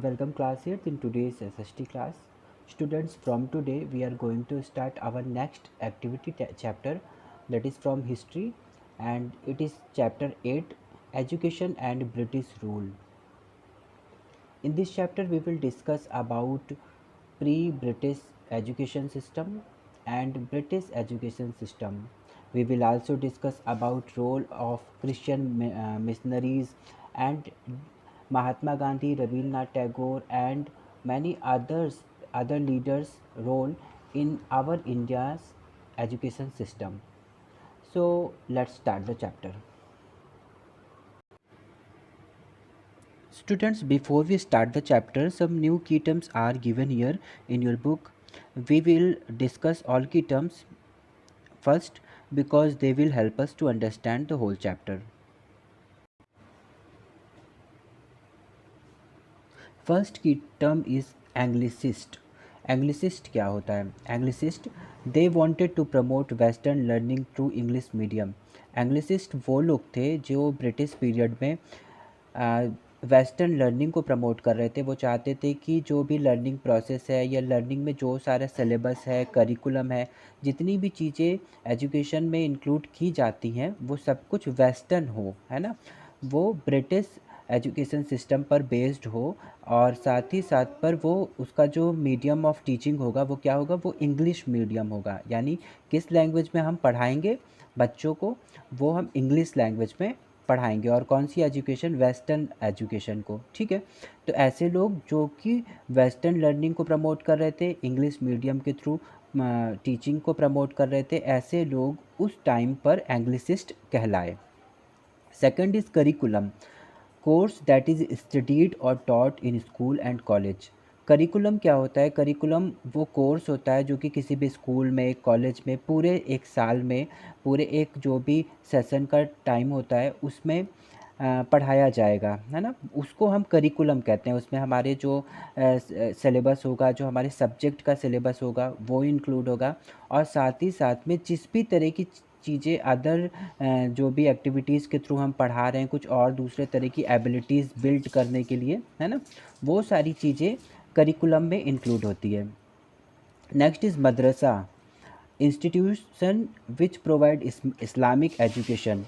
Welcome class 8th in today's SST class. Students, from today we are going to start our next activity chapter, that is from history, and it is chapter 8, Education and British Rule. In this chapter we will discuss about pre-British education system and British education system. We will also discuss about role of Christian missionaries and Mahatma Gandhi, Rabindranath Tagore, and many other leaders' role in our India's education system. So let's start the chapter. Students, before we start the chapter, some new key terms are given here in your book. We will discuss all key terms first because they will help us to understand the whole chapter. First key term is anglicist. Anglicist क्या होता है? Anglicist, they wanted to promote western learning through English medium. Anglicist वो लोग थे जो British period में western learning को promote कर रहे थे. वो चाहते थे कि जो भी लर्निंग प्रोसेस है या लर्निंग में जो सारा सिलेबस है, करिकुलम है, जितनी भी चीज़ें एजुकेशन में इंक्लूड की जाती हैं वो सब कुछ वेस्टर्न हो, है ना. वो ब्रिटिश एजुकेशन सिस्टम पर बेस्ड हो और साथ ही साथ पर वो उसका जो मीडियम ऑफ टीचिंग होगा वो क्या होगा? वो इंग्लिश मीडियम होगा. यानी किस लैंग्वेज में हम पढ़ाएंगे बच्चों को? वो हम इंग्लिश लैंग्वेज में पढ़ाएंगे. और कौन सी एजुकेशन? वेस्टर्न एजुकेशन को. ठीक है. तो ऐसे लोग जो कि वेस्टर्न लर्निंग को प्रमोट कर रहे थे, इंग्लिश मीडियम के थ्रू टीचिंग को प्रमोट कर रहे थे, ऐसे लोग उस टाइम पर एंग्लिसिस्ट कहलाए. Second is curriculum. Course that is studied और taught in school and college. Curriculum क्या होता है? करिकुलम वो कोर्स होता है जो कि किसी भी स्कूल में, कॉलेज में पूरे एक साल में, पूरे एक जो भी सेशन का टाइम होता है उसमें पढ़ाया जाएगा, है ना. उसको हम करिकुलम कहते हैं. उसमें हमारे जो सिलेबस होगा, जो हमारे सब्जेक्ट का सिलेबस होगा वो इंक्लूड होगा. और साथ ही साथ में जिस भी तरह की चीज़ें अदर जो भी एक्टिविटीज़ के थ्रू हम पढ़ा रहे हैं, कुछ और दूसरे तरह की एबिलिटीज़ बिल्ड करने के लिए, है ना, वो सारी चीज़ें करिकुलम में इंक्लूड होती है. Next is madrasa. Institution which provide Islamic education.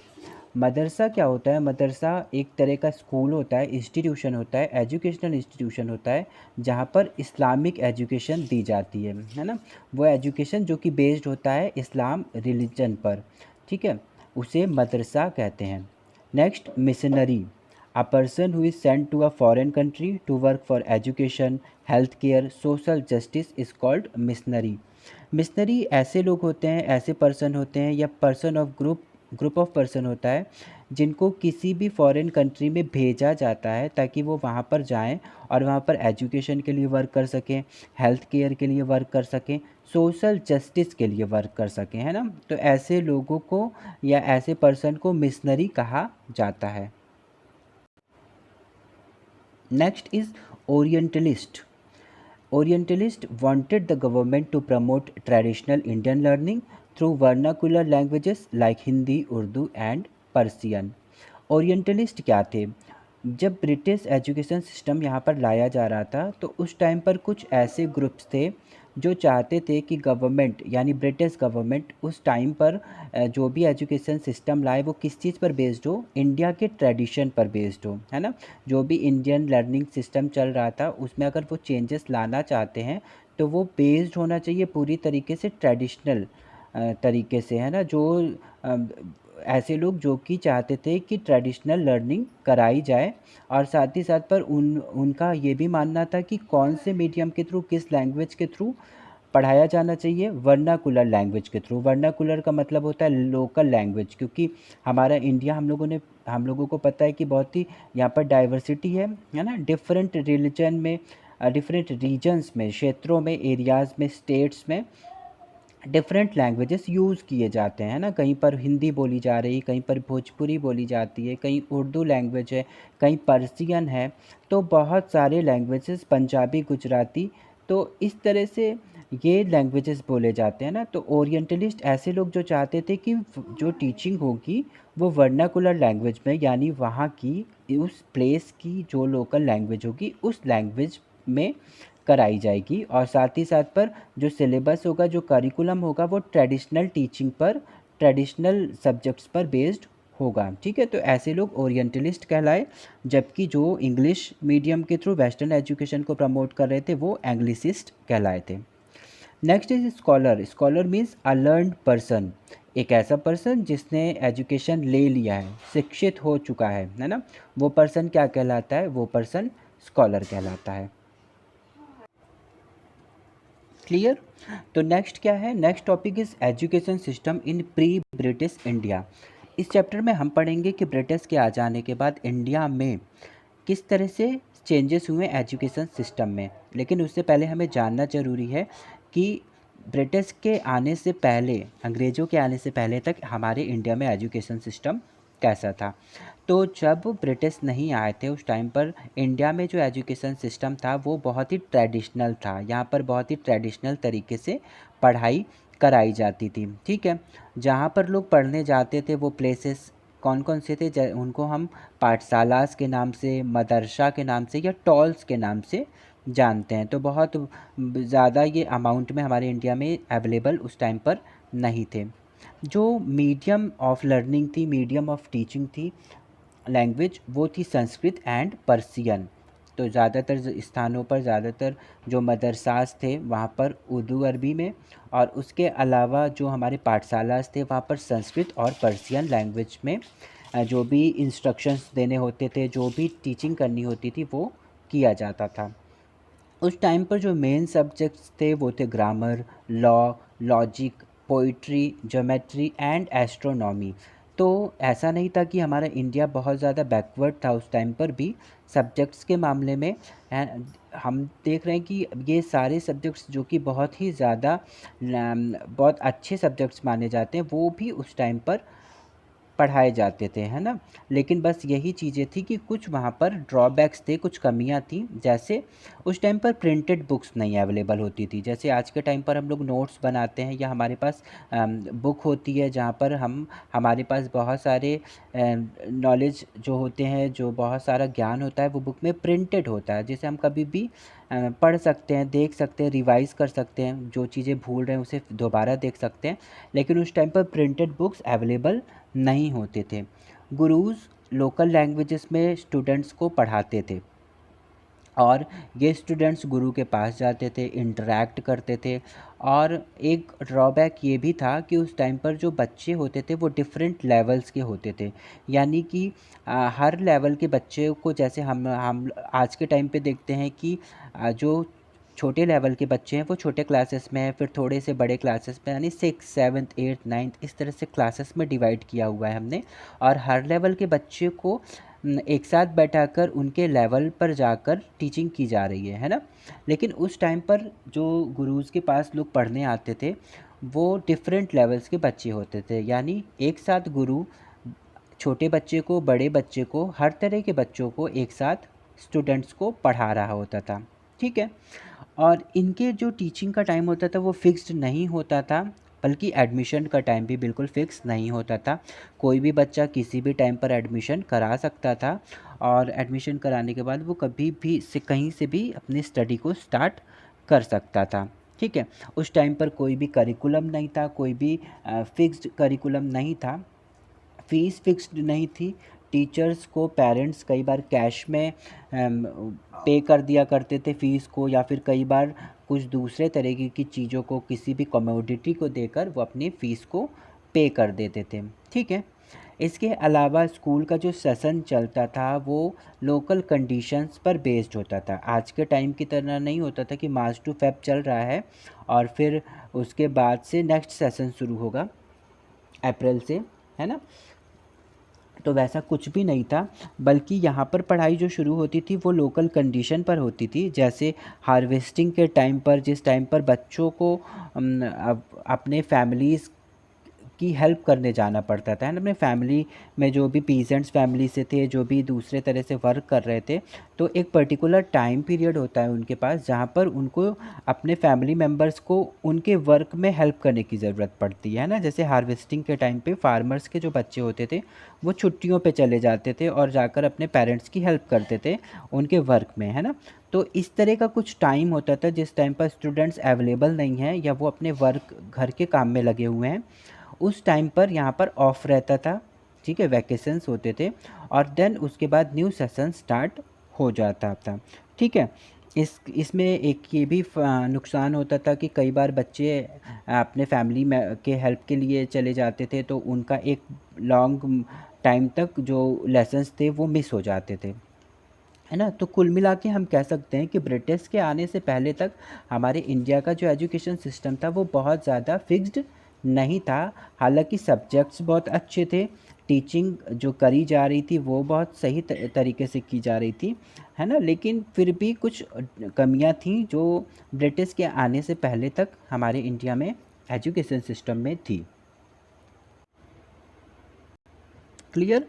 Madrasa क्या होता है? मदरसा एक तरह का स्कूल होता है, इंस्टीट्यूशन होता है, एजुकेशनल इंस्टीट्यूशन होता है जहाँ पर इस्लामिक एजुकेशन दी जाती है ना. वो एजुकेशन जो कि बेस्ड होता है इस्लाम रिलीजन पर. ठीक है, उसे मदरसा कहते हैं. Next, missionary. A person who is sent to a foreign country to work for education, healthcare, social justice is called missionary. Missionary ऐसे लोग होते हैं, ऐसे पर्सन होते हैं या person of group of person होता है जिनको किसी भी फॉरेन कंट्री में भेजा जाता है ताकि वो वहाँ पर जाएं और वहाँ पर एजुकेशन के लिए वर्क कर सकें, हेल्थ केयर के लिए वर्क कर सकें, सोशल जस्टिस के लिए वर्क कर सकें, है ना. तो ऐसे लोगों को या ऐसे पर्सन को मिशनरी कहा जाता है. Next is orientalist. Orientalists wanted the government to promote traditional Indian learning through vernacular languages like Hindi, Urdu and Persian. Orientalist क्या थे? जब ब्रिटिश एजुकेशन सिस्टम यहाँ पर लाया जा रहा था तो उस टाइम पर कुछ ऐसे ग्रुप्स थे जो चाहते थे कि गवर्नमेंट यानी ब्रिटिश गवर्नमेंट उस टाइम पर जो भी एजुकेशन सिस्टम लाए वो किस चीज़ पर बेस्ड हो? इंडिया के ट्रेडिशन पर बेस्ड हो, है ना. जो भी इंडियन लर्निंग सिस्टम चल रहा था उसमें अगर वो चेंजेस लाना चाहते हैं तो वो बेस्ड होना चाहिए पूरी तरीके से ट्रेडिशनल तरीके से, है ना. जो अ, ऐसे लोग जो कि चाहते थे कि ट्रेडिशनल लर्निंग कराई जाए और साथ ही साथ पर उनका ये भी मानना था कि कौन से मीडियम के थ्रू, किस लैंग्वेज के थ्रू पढ़ाया जाना चाहिए? वर्नाकुलर लैंग्वेज के थ्रू. वर्नाकुलर का मतलब होता है लोकल लैंग्वेज, क्योंकि हमारा इंडिया हम लोगों को पता है कि बहुत ही यहाँ पर डाइवर्सिटी है ना. डिफरेंट रिलीजन में, डिफरेंट रीजन्स में, क्षेत्रों में, एरियाज़ में, स्टेट्स में डिफरेंट लैंग्वेजेस यूज़ किए जाते हैं ना. कहीं पर हिंदी बोली जा रही, कहीं पर भोजपुरी बोली जाती है, कहीं उर्दू लैंग्वेज है, कहीं पर्सियन है. तो बहुत सारे लैंग्वेजेस, पंजाबी, गुजराती. तो इस तरह से ये लैंग्वेजेस बोले जाते हैं ना। तो ओरिएंटलिस्ट ऐसे लोग जो चाहते थे कि जो टीचिंग होगी वो वर्नाकुलर लैंग्वेज में, यानी वहाँ की उस प्लेस की जो लोकल लैंग्वेज होगी उस लैंग्वेज में कराई जाएगी, और साथ ही साथ पर जो सिलेबस होगा, जो करिकुलम होगा, वो ट्रेडिशनल टीचिंग पर, ट्रेडिशनल सब्जेक्ट्स पर बेस्ड होगा। ठीक है, तो ऐसे लोग ओरिएंटलिस्ट कहलाए। जबकि जो इंग्लिश मीडियम के थ्रू वेस्टर्न एजुकेशन को प्रमोट कर रहे थे वो एंग्लिसिस्ट कहलाए थे। Next is scholar. Scholar means a learned person, एक ऐसा पर्सन जिसने एजुकेशन ले लिया है, शिक्षित हो चुका है ना, वो पर्सन क्या कहलाता है, वो पर्सन स्कॉलर कहलाता है। क्लियर। तो नेक्स्ट क्या है, next topic is education system in pre British India. इस चैप्टर में हम पढ़ेंगे कि ब्रिटिश के आ जाने के बाद इंडिया में किस तरह से चेंजेस हुए एजुकेशन सिस्टम में। लेकिन उससे पहले हमें जानना ज़रूरी है कि ब्रिटिश के आने से पहले, अंग्रेज़ों के आने से पहले तक हमारे इंडिया में एजुकेशन सिस्टम कैसा था। तो जब ब्रिटिश नहीं आए थे उस टाइम पर इंडिया में जो एजुकेशन सिस्टम था वो बहुत ही ट्रेडिशनल था। यहाँ पर बहुत ही ट्रेडिशनल तरीके से पढ़ाई कराई जाती थी। ठीक है, जहाँ पर लोग पढ़ने जाते थे वो प्लेसेस कौन कौन से थे, उनको हम पाठशालास के नाम से, मदरसा के नाम से या टॉल्स के नाम से जानते हैं। तो बहुत ज़्यादा ये अमाउंट में हमारे इंडिया में अवेलेबल उस टाइम पर नहीं थे। जो मीडियम ऑफ लर्निंग थी, मीडियम ऑफ टीचिंग थी, लैंग्वेज, वो थी संस्कृत एंड पर्सियन। तो ज़्यादातर स्थानों पर, ज़्यादातर जो मदरसास थे वहाँ पर उर्दू अरबी में, और उसके अलावा जो हमारे पाठशालास थे वहाँ पर संस्कृत और पर्सियन लैंग्वेज में जो भी इंस्ट्रक्शंस देने होते थे, जो भी टीचिंग करनी होती थी वो किया जाता था। उस टाइम पर जो मेन सब्जेक्ट्स थे वो थे grammar, law, logic, poetry, geometry and astronomy. तो ऐसा नहीं था कि हमारा इंडिया बहुत ज़्यादा बैकवर्ड था उस टाइम पर भी सब्जेक्ट्स के मामले में। हम देख रहे हैं कि ये सारे सब्जेक्ट्स जो कि बहुत ही ज़्यादा बहुत अच्छे सब्जेक्ट्स माने जाते हैं वो भी उस टाइम पर पढ़ाए जाते थे, है ना। लेकिन बस यही चीज़ें थी कि कुछ वहाँ पर ड्रॉबैक्स थे, कुछ कमियाँ थी। जैसे उस टाइम पर प्रिंटेड बुक्स नहीं अवेलेबल होती थी। जैसे आज के टाइम पर हम लोग नोट्स बनाते हैं या हमारे पास बुक होती है जहाँ पर हमारे पास बहुत सारे नॉलेज जो होते हैं, जो बहुत सारा ज्ञान होता है वो बुक में प्रिंटेड होता है, जिसे हम कभी भी पढ़ सकते हैं, देख सकते हैं, रिवाइज़ कर सकते हैं, जो चीज़ें भूल रहे हैं उसे दोबारा देख सकते हैं। लेकिन उस टाइम पर प्रिंटेड बुक्स अवेलेबल नहीं होते थे। गुरुज़ लोकल लैंग्वेजेस में स्टूडेंट्स को पढ़ाते थे, और ये स्टूडेंट्स गुरु के पास जाते थे, इंटरैक्ट करते थे। और एक ड्रॉबैक ये भी था कि उस टाइम पर जो बच्चे होते थे वो डिफरेंट लेवल्स के होते थे। यानी कि हर लेवल के बच्चे को, जैसे हम आज के टाइम पे देखते हैं कि जो छोटे लेवल के बच्चे हैं वो छोटे क्लासेस में हैं, फिर थोड़े से बड़े क्लासेस में, यानी 6, 7, 8, 9 इस तरह से क्लासेस में डिवाइड किया हुआ है हमने। और हर लेवल के बच्चे को एक साथ बैठाकर उनके लेवल पर जाकर टीचिंग की जा रही है ना। लेकिन उस टाइम पर जो गुरुज़ के पास लोग पढ़ने आते थे वो डिफरेंट लेवल्स के बच्चे होते थे। यानी एक साथ गुरु छोटे बच्चे को, बड़े बच्चे को, हर तरह के बच्चों को एक साथ स्टूडेंट्स को पढ़ा रहा होता था। ठीक है, और इनके जो टीचिंग का टाइम होता था वो फिक्स्ड नहीं होता था, बल्कि एडमिशन का टाइम भी बिल्कुल फ़िक्स नहीं होता था। कोई भी बच्चा किसी भी टाइम पर एडमिशन करा सकता था, और एडमिशन कराने के बाद वो कभी भी से कहीं से भी अपनी स्टडी को स्टार्ट कर सकता था। ठीक है, उस टाइम पर कोई भी करिकुलम नहीं था, कोई भी फिक्स्ड करिकुलम नहीं था, फ़ीस फिक्स्ड नहीं थी। टीचर्स को पेरेंट्स कई बार कैश में पे कर दिया करते थे फ़ीस को, या फिर कई बार कुछ दूसरे तरीके की चीज़ों को, किसी भी कमोडिटी को देकर वो अपनी फ़ीस को पे कर देते थे। ठीक है, इसके अलावा स्कूल का जो सेशन चलता था वो लोकल कंडीशंस पर बेस्ड होता था। आज के टाइम की तरह नहीं होता था कि मार्च टू फेब चल रहा है और फिर उसके बाद से नेक्स्ट सेशन शुरू होगा अप्रैल से, है ना। तो वैसा कुछ भी नहीं था, बल्कि यहाँ पर पढ़ाई जो शुरू होती थी वो लोकल कंडीशन पर होती थी। जैसे हार्वेस्टिंग के टाइम पर, जिस टाइम पर बच्चों को अपने फैमिलीज़ की हेल्प करने जाना पड़ता था, है ना। अपने फैमिली में जो भी पीजेंट्स फैमिली से थे, जो भी दूसरे तरह से वर्क कर रहे थे, तो एक पर्टिकुलर टाइम पीरियड होता है उनके पास जहाँ पर उनको अपने फैमिली मेम्बर्स को उनके वर्क में हेल्प करने की ज़रूरत पड़ती है ना। जैसे हार्वेस्टिंग के टाइम पे फार्मर्स के जो बच्चे होते थे वो छुट्टियों पे चले जाते थे और जाकर अपने पेरेंट्स की हेल्प करते थे उनके वर्क में, है ना। तो इस तरह का कुछ टाइम होता था जिस टाइम पर स्टूडेंट्स अवेलेबल नहीं हैं या वो अपने वर्क घर के काम में लगे हुए हैं, उस टाइम पर यहाँ पर ऑफ रहता था, ठीक है, वैकेशंस होते थे। और देन उसके बाद न्यू सेशन स्टार्ट हो जाता था, ठीक है। इसमें एक ये भी नुकसान होता था कि कई बार बच्चे अपने फैमिली में के हेल्प के लिए चले जाते थे तो उनका एक लॉन्ग टाइम तक जो लेसन्स थे वो मिस हो जाते थे, है ना। तो कुल मिला के हम कह सकते हैं कि ब्रिटिश के आने से पहले तक हमारे इंडिया का जो एजुकेशन सिस्टम था वो बहुत ज़्यादा फिक्स्ड नहीं था। हालांकि सब्जेक्ट्स बहुत अच्छे थे, टीचिंग जो करी जा रही थी वो बहुत सही तरीके से की जा रही थी, है ना। लेकिन फिर भी कुछ कमियां थीं जो ब्रिटिश के आने से पहले तक हमारे इंडिया में एजुकेशन सिस्टम में थी। Clear.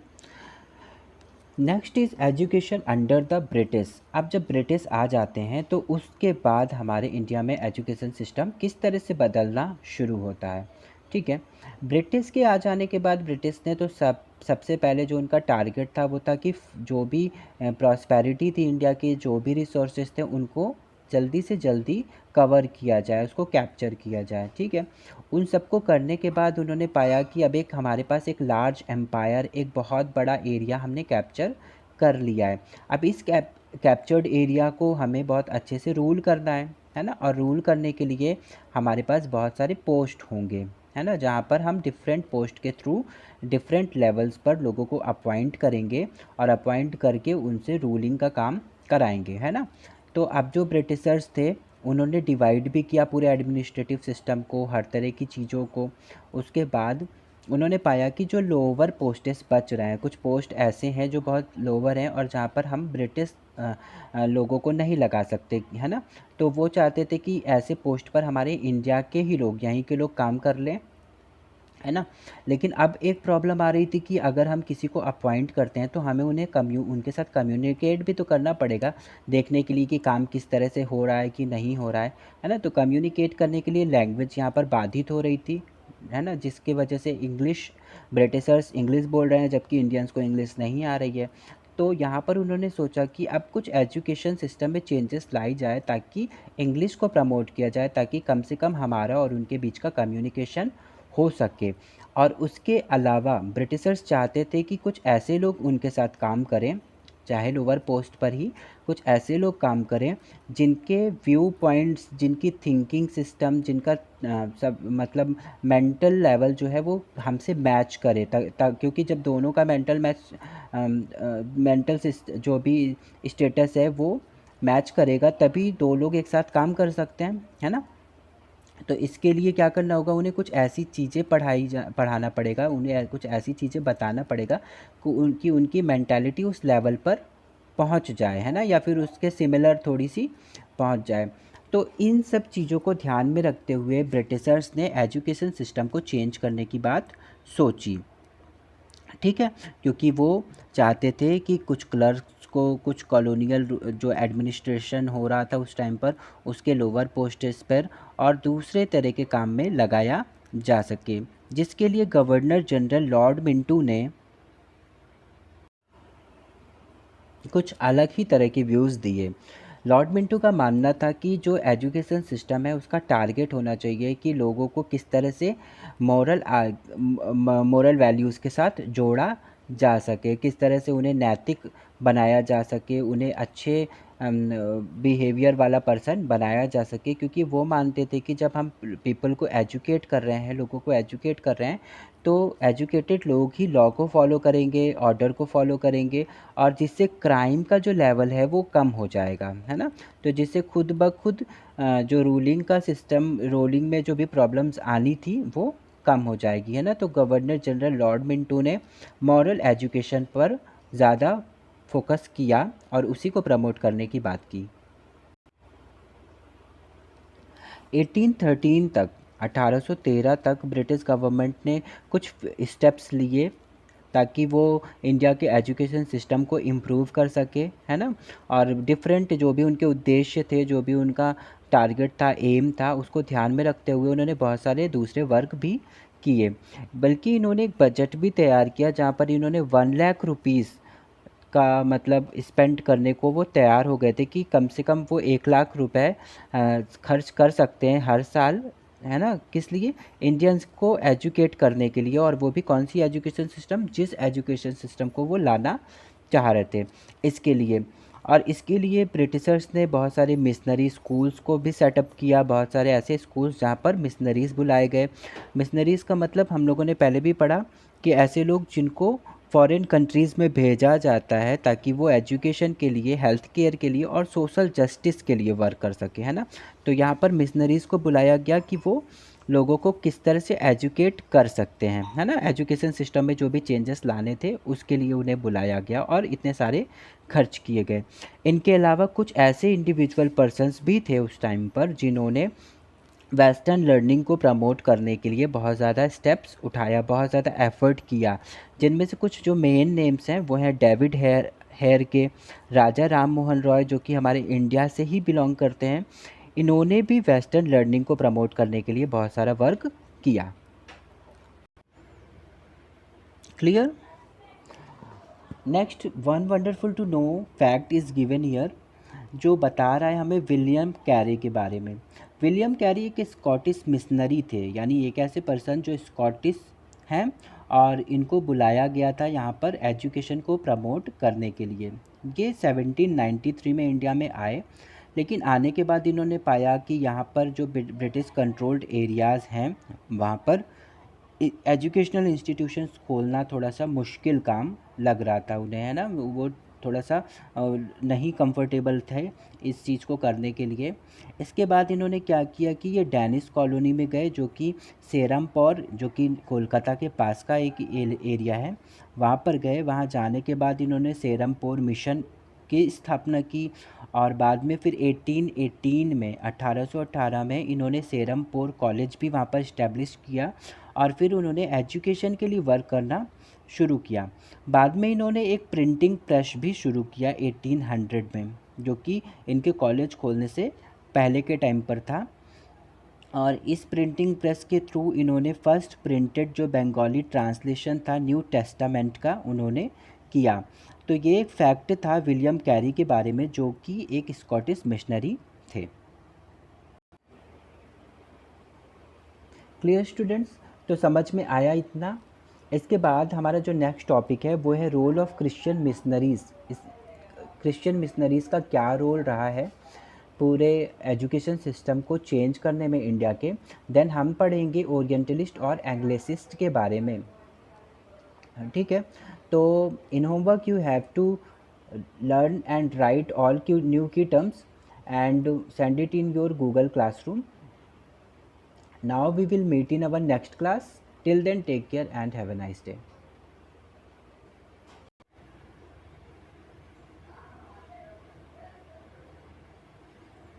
Next is education under the British. अब जब ब्रिटिश आ जाते हैं तो उसके बाद हमारे इंडिया में एजुकेशन सिस्टम किस तरह से बदलना शुरू होता है, ठीक है। ब्रिटिश के आ जाने के बाद ब्रिटिश ने तो सबसे पहले जो उनका टारगेट था वो था कि जो भी प्रॉस्पेरिटी थी इंडिया की, जो भी रिसोर्सेज थे उनको जल्दी से जल्दी कवर किया जाए, उसको कैप्चर किया जाए, ठीक है। उन सबको करने के बाद उन्होंने पाया कि अब एक हमारे पास एक लार्ज एम्पायर, एक बहुत बड़ा एरिया हमने कैप्चर कर लिया है। अब इस कैप्चर्ड एरिया को हमें बहुत अच्छे से रूल करना है ना। और रूल करने के लिए हमारे पास बहुत सारे पोस्ट होंगे, है ना, जहाँ पर हम डिफरेंट पोस्ट के थ्रू डिफरेंट लेवल्स पर लोगों को अपॉइंट करेंगे और अपॉइंट करके उनसे रूलिंग का काम कराएंगे, है ना। तो अब जो ब्रिटिशर्स थे उन्होंने डिवाइड भी किया पूरे एडमिनिस्ट्रेटिव सिस्टम को, हर तरह की चीज़ों को। उसके बाद उन्होंने पाया कि जो लोअर पोस्टेस बच रहे हैं, कुछ पोस्ट ऐसे हैं जो बहुत लोअर हैं और जहाँ पर हम ब्रिटिश लोगों को नहीं लगा सकते, है ना। तो वो चाहते थे कि ऐसे पोस्ट पर हमारे इंडिया के ही लोग, यहीं के लोग काम कर लें, है ना। लेकिन अब एक प्रॉब्लम आ रही थी कि अगर हम किसी को अपॉइंट करते हैं तो हमें उनके साथ कम्युनिकेट भी तो करना पड़ेगा, देखने के लिए कि काम किस तरह से हो रहा है कि नहीं हो रहा है ना। तो कम्युनिकेट करने के लिए लैंग्वेज यहाँ पर बाधित हो रही थी, है ना, जिसकी वजह से ब्रिटिशर्स इंग्लिश बोल रहे हैं जबकि इंडियंस को इंग्लिश नहीं आ रही है। तो यहाँ पर उन्होंने सोचा कि अब कुछ एजुकेशन सिस्टम में चेंजेस लाई जाए ताकि इंग्लिश को प्रमोट किया जाए, ताकि कम से कम हमारा और उनके बीच का कम्युनिकेशन हो सके। और उसके अलावा ब्रिटिशर्स चाहते थे कि कुछ ऐसे लोग उनके साथ काम करें, चाहे लोअर पोस्ट पर ही कुछ ऐसे लोग काम करें जिनके व्यू पॉइंट्स, जिनकी थिंकिंग सिस्टम, जिनका सब मतलब मेंटल लेवल जो है वो हमसे मैच करे, क्योंकि जब दोनों का मेंटल जो भी स्टेटस है वो मैच करेगा तभी दो लोग एक साथ काम कर सकते हैं, है ना। तो इसके लिए क्या करना होगा, उन्हें कुछ ऐसी चीज़ें पढ़ाना पड़ेगा, उन्हें कुछ ऐसी चीज़ें बताना पड़ेगा कि उनकी मेंटालिटी उस लेवल पर पहुंच जाए, है ना, या फिर उसके सिमिलर थोड़ी सी पहुंच जाए। तो इन सब चीज़ों को ध्यान में रखते हुए ब्रिटिशर्स ने एजुकेशन सिस्टम को चेंज करने की बात सोची, ठीक है। क्योंकि वो चाहते थे कि कुछ क्लर्क्स को, कुछ कॉलोनियल जो एडमिनिस्ट्रेशन हो रहा था उस टाइम पर, उसके लोअर पोस्ट्स पर और दूसरे तरह के काम में लगाया जा सके, जिसके लिए गवर्नर जनरल लॉर्ड मिंटो ने कुछ अलग ही तरह के व्यूज़ दिए। लॉर्ड मिंटो का मानना था कि जो एजुकेशन सिस्टम है उसका टारगेट होना चाहिए कि लोगों को किस तरह से मोरल वैल्यूज़ के साथ जोड़ा जा सके, किस तरह से उन्हें नैतिक बनाया जा सके, उन्हें अच्छे बिहेवियर वाला पर्सन बनाया जा सके। क्योंकि वो मानते थे कि जब हम पीपल को एजुकेट कर रहे हैं, लोगों को एजुकेट कर रहे हैं, तो एजुकेटेड लोग ही लॉ को फॉलो करेंगे, ऑर्डर को फॉलो करेंगे, और जिससे क्राइम का जो लेवल है वो कम हो जाएगा, है ना। तो जिससे खुद ब खुद जो रूलिंग में जो भी प्रॉब्लम्स आनी थी वो कम हो जाएगी, है ना। तो गवर्नर जनरल लॉर्ड मिंटो ने मॉरल एजुकेशन पर ज़्यादा फोकस किया और उसी को प्रमोट करने की बात की। 1813 तक 1813 तक ब्रिटिश गवर्नमेंट ने कुछ स्टेप्स लिए ताकि वो इंडिया के एजुकेशन सिस्टम को इम्प्रूव कर सके, है ना। और डिफरेंट जो भी उनके उद्देश्य थे, जो भी उनका टारगेट था, एम था, उसको ध्यान में रखते हुए उन्होंने बहुत सारे दूसरे वर्क भी किए। बल्कि इन्होंने एक बजट भी तैयार किया जहाँ पर इन्होंने 1 लाख रुपीज़ का मतलब स्पेंड करने को वो तैयार हो गए थे कि कम से कम वो 1 लाख रुपए खर्च कर सकते हैं हर साल, है ना। किस लिए? इंडियंस को एजुकेट करने के लिए, और वो भी कौन सी एजुकेशन सिस्टम, जिस एजुकेशन सिस्टम को वो लाना चाह रहे थे, इसके लिए। और इसके लिए ब्रिटिशर्स ने बहुत सारे मिशनरी स्कूल्स को भी सेटअप किया, बहुत सारे ऐसे स्कूल्स जहाँ पर मिशनरीज़ बुलाए गए। मिशनरीज़ का मतलब हम लोगों ने पहले भी पढ़ा कि ऐसे लोग जिनको फॉरेन कंट्रीज़ में भेजा जाता है ताकि वो एजुकेशन के लिए, हेल्थ केयर के लिए और सोशल जस्टिस के लिए वर्क कर सके, है ना। तो यहाँ पर मिशनरीज़ को बुलाया गया कि वो लोगों को किस तरह से एजुकेट कर सकते हैं, है ना। एजुकेशन सिस्टम में जो भी चेंजेस लाने थे उसके लिए उन्हें बुलाया गया और इतने सारे खर्च किए गए। इनके अलावा कुछ ऐसे इंडिविजुअल पर्सन्स भी थे उस टाइम पर जिन्होंने वेस्टर्न लर्निंग को प्रमोट करने के लिए बहुत ज़्यादा स्टेप्स उठाया, बहुत ज़्यादा एफ़र्ट किया। जिनमें से कुछ जो मेन नेम्स हैं वो हैं डेविड हेयर के, राजा राम मोहन रॉय जो कि हमारे इंडिया से ही बिलोंग करते हैं। इन्होंने भी वेस्टर्न लर्निंग को प्रमोट करने के लिए बहुत सारा वर्क किया। Clear? Next, one wonderful to know fact is given here, जो बता रहा है हमें विलियम कैरी के बारे में। विलियम कैरी एक स्कॉटिश मिशनरी थे, यानी एक ऐसे पर्सन जो स्कॉटिश हैं, और इनको बुलाया गया था यहाँ पर एजुकेशन को प्रमोट करने के लिए। ये 1793 में इंडिया में आए, लेकिन आने के बाद इन्होंने पाया कि यहाँ पर जो ब्रिटिश कंट्रोल्ड एरियाज़ हैं वहाँ पर एजुकेशनल इंस्टीट्यूशंस खोलना थोड़ा सा मुश्किल काम लग रहा था उन्हें, है ना। वो थोड़ा सा नहीं कंफर्टेबल थे इस चीज़ को करने के लिए। इसके बाद इन्होंने क्या किया कि ये डैनिश कॉलोनी में गए, जो कि सेरमपौर, जो कि कोलकाता के पास का एक एरिया है, वहाँ पर गए। वहाँ जाने के बाद इन्होंने सेरमपौर मिशन की स्थापना की, और बाद में फिर 1818 में 1818 में इन्होंने सेरमपौर कॉलेज भी वहाँ पर इस्टेब्लिश किया, और फिर उन्होंने एजुकेशन के लिए वर्क करना शुरू किया। बाद में इन्होंने एक प्रिंटिंग प्रेस भी शुरू किया 1800 में, जो कि इनके कॉलेज खोलने से पहले के टाइम पर था। और इस प्रिंटिंग प्रेस के थ्रू इन्होंने फर्स्ट प्रिंटेड जो बंगाली ट्रांसलेशन था न्यू टेस्टामेंट का, उन्होंने किया। तो ये एक फैक्ट था विलियम कैरी के बारे में, जो कि एक स्कॉटिश मिशनरी थे। Clear students? तो समझ में आया इतना। इसके बाद हमारा जो नेक्स्ट टॉपिक है वो है रोल ऑफ क्रिश्चियन मिशनरीज़। इस क्रिश्चियन मिशनरीज़ का क्या रोल रहा है पूरे एजुकेशन सिस्टम को चेंज करने में इंडिया के। देन हम पढ़ेंगे ओरिएंटलिस्ट और एंग्लिसिस्ट के बारे में, ठीक है। तो in homework you have to learn and write all new key terms and send it in your Google Classroom. Now we will meet in our next class. Till then, take care and have a nice day.